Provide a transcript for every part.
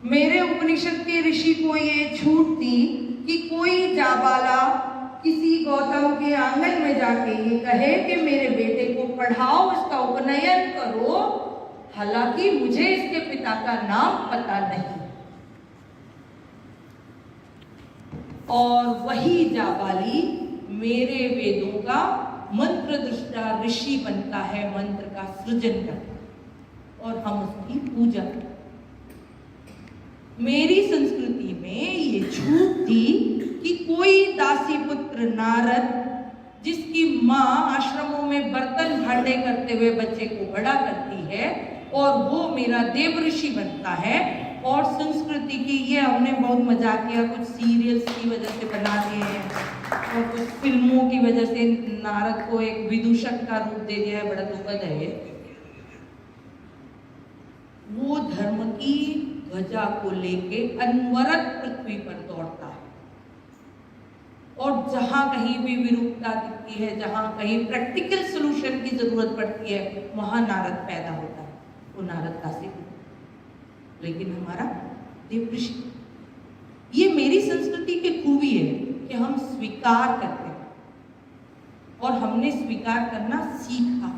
मेरे उपनिषद के ऋषि को ये छूट थी कि कोई जाबाला किसी गौतम के आंगन में जाके ये कहे कि मेरे बेटे को पढ़ाओ, इसका उपनयन करो, हालांकि मुझे इसके पिता का नाम पता नहीं। और वही जाबाली मेरे वेदों का मंत्र दृष्टा ऋषि बनता है, मंत्र का सृजन करता है और हम उसकी पूजा करते हैं। मेरी संस्कृति में ये छूट थी कि कोई दासी पुत्र नारद, जिसकी माँ आश्रमों में बर्तन भांडे करते हुए बच्चे को बड़ा करती है और वो मेरा देव ऋषि बनता है। और संस्कृति की ये हमने बहुत मजाक किया, कुछ सीरियल्स की वजह से बना दिए हैं और कुछ फिल्मों की वजह से नारद को एक विदूषक का रूप दे दिया है, बड़ा दुखद है ये। वो धर्म की ध्वजा को लेके अनवरत पृथ्वी पर दौड़ता है और जहां कहीं भी विरूपता दिखती है, जहां कहीं प्रैक्टिकल सॉल्यूशन की जरूरत पड़ती है, वहां नारद पैदा होता है। वो नारद दासी, लेकिन हमारा देव ऋषि। ये मेरी संस्कृति की खूबी है कि हम स्वीकार करते हैं और हमने स्वीकार करना सीखा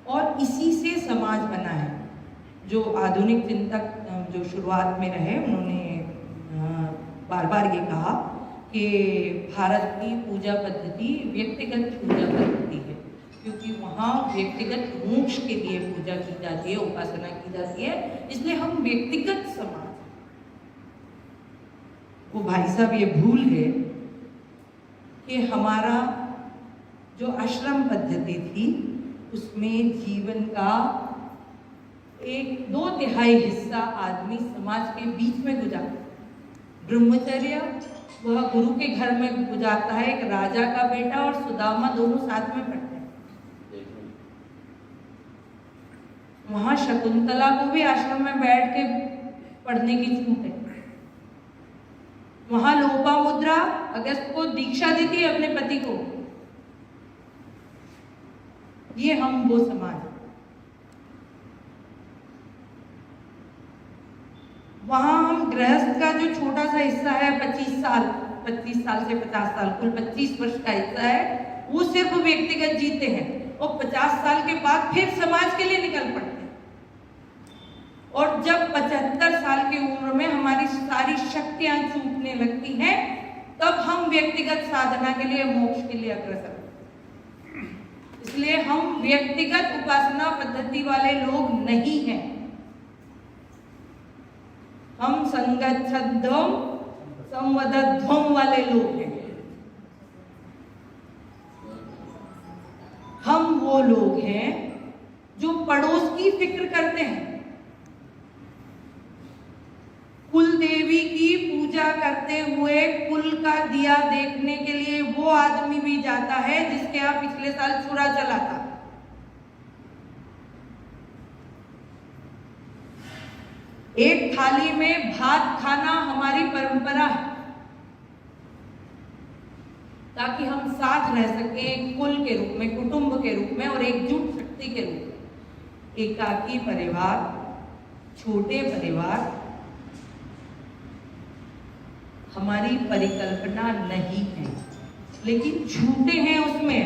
और इसी से समाज बना है। जो आधुनिक चिंतक जो शुरुआत में रहे, उन्होंने बार बार ये कहा कि भारत की पूजा पद्धति व्यक्तिगत पूजा पद्धति है, क्योंकि वहाँ व्यक्तिगत मोक्ष के लिए पूजा की जाती है, उपासना की जाती है, इसलिए हम व्यक्तिगत समाज। वो भाई साहब ये भूल गए कि हमारा जो आश्रम पद्धति थी उसमें जीवन का 1/2 हिस्सा आदमी समाज के बीच में गुजारता है। ब्रह्मचर्य वह गुरु के घर में गुजारता है। एक राजा का बेटा और सुदामा दोनों साथ में पढ़ते हैं। वहां शकुंतला को भी आश्रम में बैठ के पढ़ने की छूट है। वहां लोपामुद्रा अगस्त को दीक्षा देती है अपने पति को। ये हम वो समाज। वहां हम गृहस्थ का जो छोटा सा हिस्सा है 25 साल से 50 साल, कुल 25 वर्ष का हिस्सा है, वो सिर्फ व्यक्तिगत जीते हैं और 50 साल के बाद फिर समाज के लिए निकल पड़ते हैं। और जब 75 साल की उम्र में हमारी सारी शक्तियां छूटने लगती हैं, तब हम व्यक्तिगत साधना के लिए, मोक्ष के लिए अग्रसर होते हैं। इसलिए हम व्यक्तिगत उपासना पद्धति वाले लोग नहीं हैं। हम संगच्छध्वम संवदध्वम वाले लोग हैं। हम वो लोग हैं जो पड़ोस की फिक्र करते हैं। कुल देवी की पूजा करते हुए कुल का दिया देखने के लिए वो आदमी भी जाता है जिसके यहाँ पिछले साल चूरा चला था। एक थाली में भात खाना हमारी परंपरा है, ताकि हम साथ रह सकें, कुल के रूप में, कुटुंब के रूप में और एकजुट शक्ति के रूप में। एकाकी परिवार, छोटे परिवार हमारी परिकल्पना नहीं है, लेकिन छूटे हैं उसमें।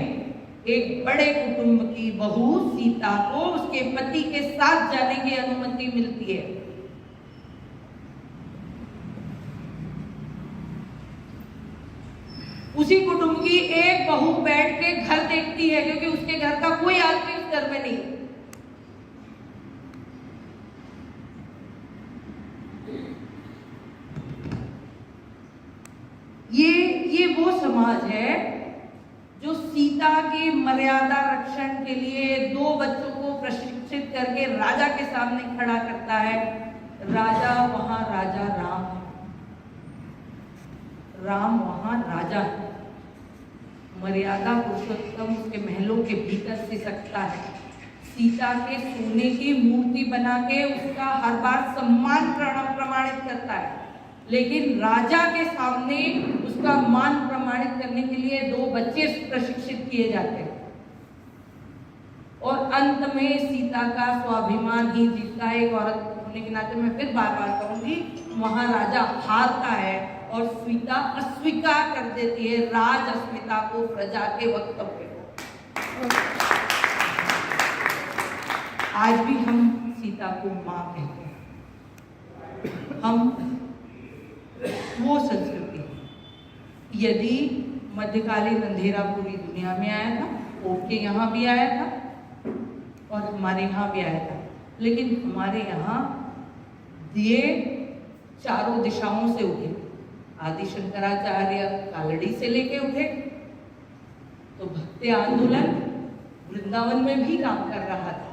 एक बड़े कुटुंब की बहू सीता को उसके पति के साथ जाने की अनुमति मिलती है। उसी कुटुंब की एक बहू बैठ के घर देखती है, क्योंकि उसके घर का कोई आदमी उस घर में नहीं। ये वो समाज है जो सीता की मर्यादा रक्षण के लिए 2 बच्चों को प्रशिक्षित करके राजा के सामने खड़ा करता है। राजा वहां राजा राम है, राम वहां राजा है। मर्यादा पुरुषोत्तम उसके महलों के भीतर से सकता है। सीता के सोने की मूर्ति बना के उसका हर बार सम्मान प्रमाणित करता है, लेकिन राजा के सामने उसका मान प्रमाणित करने के लिए 2 बच्चे प्रशिक्षित किए जाते हैं और अंत में सीता का स्वाभिमान ही जीतता है। एक औरत होने के नाते मैं फिर बार बार कहूंगी, महाराजा हारता है और सीता अस्वीकार कर देती है राज अस्मिता को, प्रजा के वक्तव्य को। आज भी हम सीता को मां कहते हैं, हम वो संस्कृति। यदि मध्यकालीन अंधेरा पूरी दुनिया में आया था, ओके यहाँ भी आया था और हमारे यहाँ भी आया था, लेकिन हमारे यहाँ दिए चारों दिशाओं से उठे। आदि शंकराचार्य कालड़ी से लेके उठे, तो भक्ति आंदोलन वृंदावन में भी काम कर रहा था।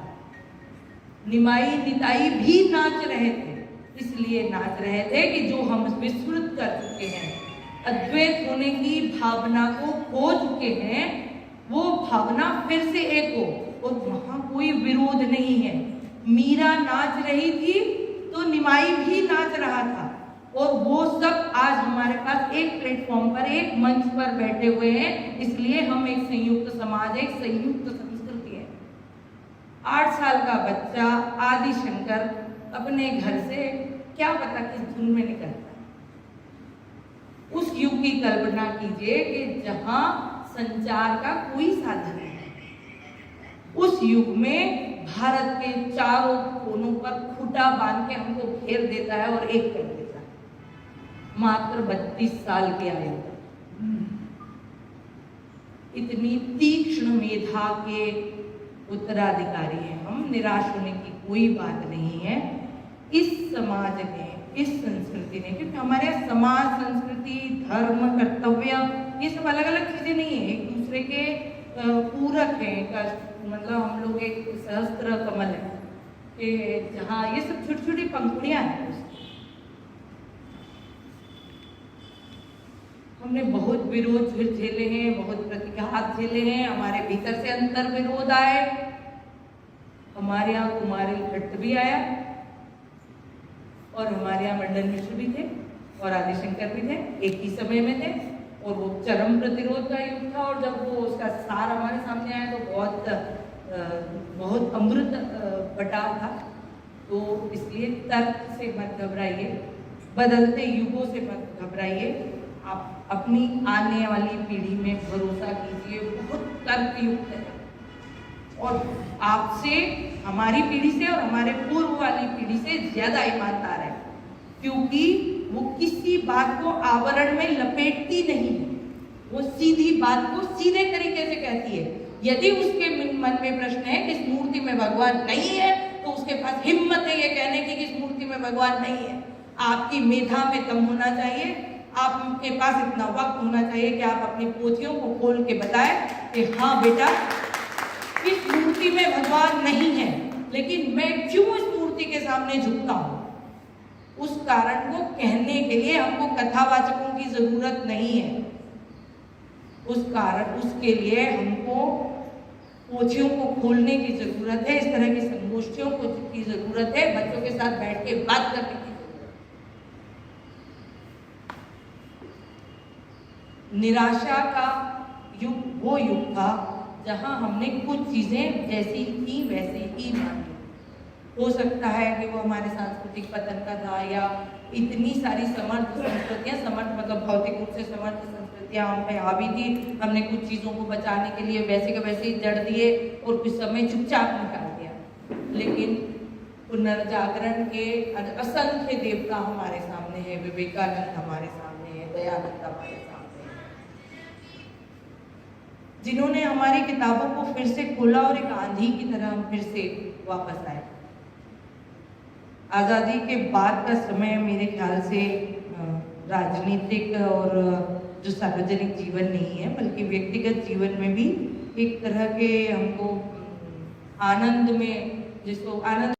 निमाई निताई भी नाच रहे थे, इसलिए नाच रहे थे कि जो हम विस्मृत कर चुके हैं, अद्वैत होने की भावना को खो चुके हैं, वो भावना फिर से एक हो। और वहां कोई विरोध नहीं है। मीरा नाच रही थी तो निमाई भी नाच रहा था, और वो सब आज हमारे पास एक प्लेटफॉर्म पर, एक मंच पर बैठे हुए हैं। इसलिए हम एक संयुक्त समाज, एक संयुक्त संस्कृति है। 8 साल का बच्चा आदि शंकर अपने घर से क्या पता किस धुन में निकलता है। उस युग की कल्पना कीजिए कि जहां संचार का कोई साधन नहीं है। उस युग में भारत के चारों कोनों पर खूंटा बांध के हमको घेर देता है और एक कर देता है। मात्र 32 साल की आयु, इतनी तीक्ष्ण मेधा के उत्तराधिकारी हैं हम। निराश होने की कोई बात नहीं है। इस समाज ने, इस संस्कृति ने, क्योंकि हमारे यहाँ समाज, संस्कृति, धर्म, कर्तव्य, ये सब अलग अलग चीजें नहीं है, एक दूसरे के पूरक हैं। मतलब हम लोग एक सहस्त्र कमल है कि जहाँ ये सब छोटी छोटी पंखुड़ियां हैं। हमने बहुत विरोध झेले हैं, बहुत प्रतिघात झेले हैं, हमारे भीतर से अंतर विरोध आए। हमारे यहाँ कुमारिल भट्ट भी आया और हमारे यहाँ मंडन मिश्र भी थे और आदिशंकर भी थे, एक ही समय में थे। और वो चरम प्रतिरोध का युग था, और जब वो उसका सार हमारे सामने आया तो बहुत अमृत बटा था। तो इसलिए तर्क से मत घबराइए, बदलते युगों से मत घबराइए। आप अपनी आने वाली पीढ़ी में भरोसा कीजिए, बहुत तर्क युक्त है। और आपसे, हमारी पीढ़ी से और हमारे पूर्व वाली पीढ़ी से ज्यादा ईमानदार है, क्योंकि वो किसी बात को आवरण में लपेटती नहीं है। वो सीधी बात को सीधे तरीके से कहती है। यदि उसके मन में प्रश्न है कि इस मूर्ति में भगवान नहीं है, तो उसके पास हिम्मत है ये कहने की कि इस मूर्ति में भगवान नहीं है। आपकी मेधा में दम होना चाहिए, आपके पास इतना वक्त होना चाहिए कि आप अपनी पोथियों को खोल के बताएं कि हाँ बेटा, इस मूर्ति में भगवान नहीं है, लेकिन मैं क्यों इस मूर्ति के सामने झुकता हूं। उस कारण को कहने के लिए हमको कथावाचकों की जरूरत नहीं है। उसके लिए हमको पोथियों को खोलने की जरूरत है। इस तरह की संगोष्ठियों की जरूरत है। बच्चों के साथ बैठ के बात करने की जरूरत है। निराशा का युग वो युग था जहां हमने कुछ चीजें जैसी थी वैसी ही मानी। हो सकता है कि वो हमारे सांस्कृतिक पतन का था, या इतनी सारी समर्थ संस्कृतियां, समर्थ मतलब भौतिक रूप से समर्थ संस्कृतियां हम पे हावी थी। हमने कुछ चीजों को बचाने के लिए वैसे के वैसे ही जड़ दिए और कुछ समय चुपचाप निकाल दिया। लेकिन पुनर्जागरण के असंख्य देवता हमारे सामने है। विवेकानंद हमारे सामने है, दयानंद हमारे सामने है, जिन्होंने हमारी किताबों को फिर से खोला और एक आंधी की तरह हम फिर से वापस आए। आज़ादी के बाद का समय मेरे ख्याल से राजनीतिक और जो सार्वजनिक जीवन नहीं है, बल्कि व्यक्तिगत जीवन में भी एक तरह के हमको आनंद में, जिसको आनंद